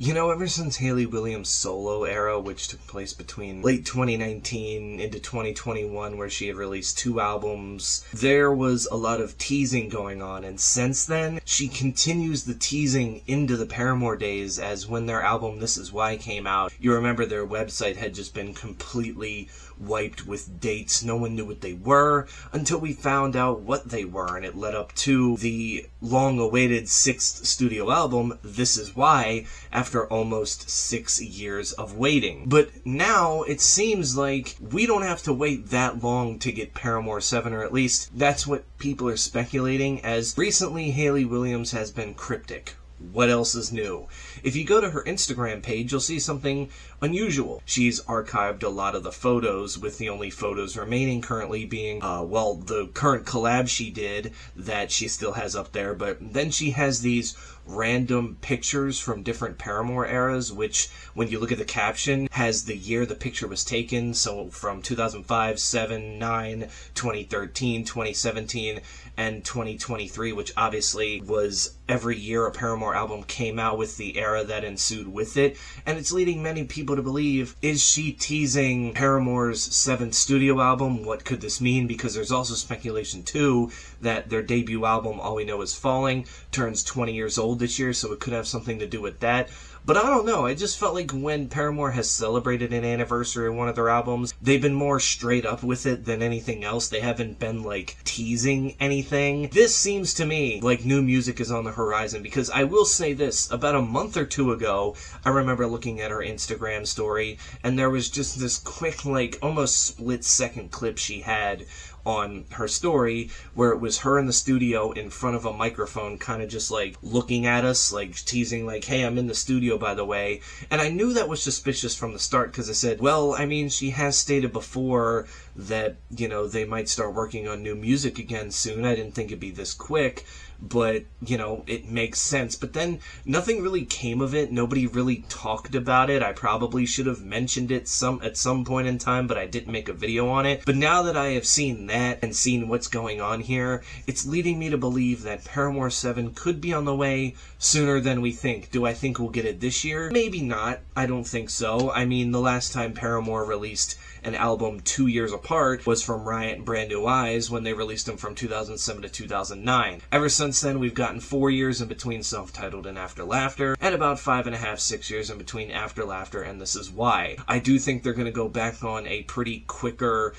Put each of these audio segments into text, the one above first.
You know, ever since Hayley Williams' solo era, which took place between late 2019 into 2021, where she had released 2 albums, there was a lot of teasing going on, and since then, she continues the teasing into the Paramore days, as when their album This Is Why came out, you remember their website had just been completely wiped with dates. No one knew what they were until we found out what they were, and it led up to the long-awaited 6th studio album, This Is Why, after almost 6 years of waiting. But now it seems like we don't have to wait that long to get Paramore 7, or at least that's what people are speculating, as recently Hayley Williams has been cryptic. What else is new? If you go to her Instagram page, you'll see something unusual. She's archived a lot of the photos, with the only photos remaining currently being, the current collab she did that she still has up there, but then she has these random pictures from different Paramore eras, which, when you look at the caption, has the year the picture was taken, so from 2005, 7, 9, 2013, 2017, and 2023, which obviously was every year a Paramore album came out with the era that ensued with it, and it's leading many people to believe, is she teasing Paramore's 7th studio album? What could this mean? Because there's also speculation, too, that their debut album, All We Know Is Falling, turns 20 years old this year, so it could have something to do with that. But I don't know, I just felt like when Paramore has celebrated an anniversary of one of their albums, they've been more straight up with it than anything else. They haven't been, teasing anything. This seems to me like new music is on the horizon, because I will say this, about a month or 2 ago, I remember looking at her Instagram story, and there was just this quick, almost split-second clip she had on her story, where it was her in the studio in front of a microphone, kind of just looking at us, teasing, hey, I'm in the studio, by the way. And I knew that was suspicious from the start, because I said, well, I mean, she has stated before that, they might start working on new music again soon. I didn't think it'd be this quick, but, it makes sense. But then nothing really came of it. Nobody really talked about it. I probably should have mentioned it at some point in time, but I didn't make a video on it. But now that I have seen that and seen what's going on here, it's leading me to believe that Paramore 7 could be on the way sooner than we think. Do I think we'll get it this year? Maybe not. I don't think so. I mean, the last time Paramore released an album 2 years apart was from Riot and Brand New Eyes, when they released them from 2007 to 2009. Ever since then, we've gotten 4 years in between Self-Titled and After Laughter, and about 5.5, 6 years in between After Laughter and This Is Why. I do think they're going to go back on a pretty quicker,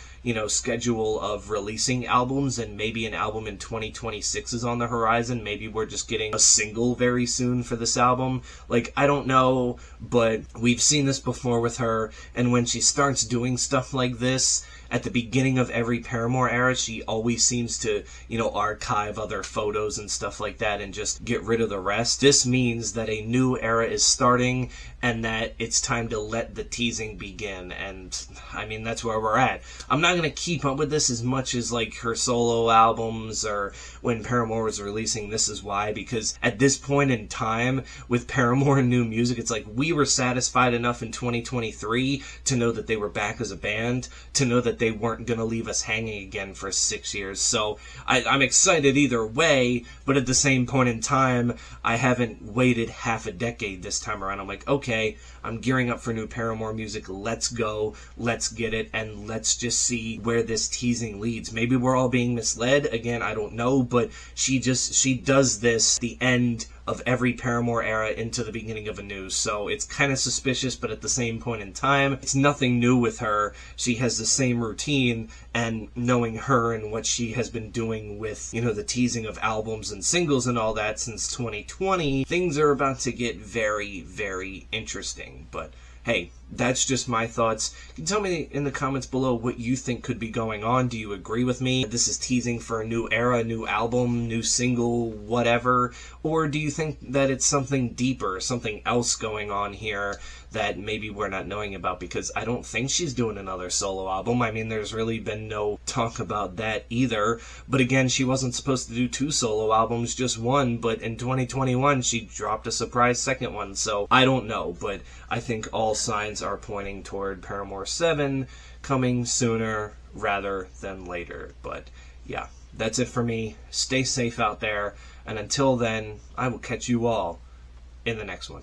schedule of releasing albums, and maybe an album in 2026 is on the horizon. Maybe we're just getting a single very soon for this album. I don't know, but we've seen this before with her, and when she starts doing stuff like this, at the beginning of every Paramore era, she always seems to, archive other photos and stuff like that and just get rid of the rest. This means that a new era is starting and that it's time to let the teasing begin. And, I mean, that's where we're at. I'm not going to keep up with this as much as, her solo albums or when Paramore was releasing This Is Why, because at this point in time, with Paramore and new music, it's we were satisfied enough in 2023 to know that they were back as a band, to know that they weren't going to leave us hanging again for 6 years. So I'm excited either way, but at the same point in time, I haven't waited half a decade this time around. I'm okay, I'm gearing up for new Paramore music. Let's go, let's get it, and let's just see where this teasing leads. Maybe we're all being misled. Again, I don't know, but she does this the end of every Paramore era into the beginning of a new, so it's kind of suspicious, but at the same point in time, it's nothing new with her. She has the same routine, and knowing her and what she has been doing with, the teasing of albums and singles and all that since 2020, things are about to get very, very interesting. But hey, that's just my thoughts. You can tell me in the comments below what you think could be going on. Do you agree with me? This is teasing for a new era, new album, new single, whatever? Or do you think that it's something deeper, something else going on here that maybe we're not knowing about? Because I don't think she's doing another solo album. I mean, there's really been no talk about that either. But again, she wasn't supposed to do 2 solo albums, just 1. But in 2021, she dropped a surprise second one. So I don't know, but I think all signs are pointing toward Paramore 7 coming sooner rather than later. But yeah, that's it for me. Stay safe out there, and until then, I will catch you all in the next one.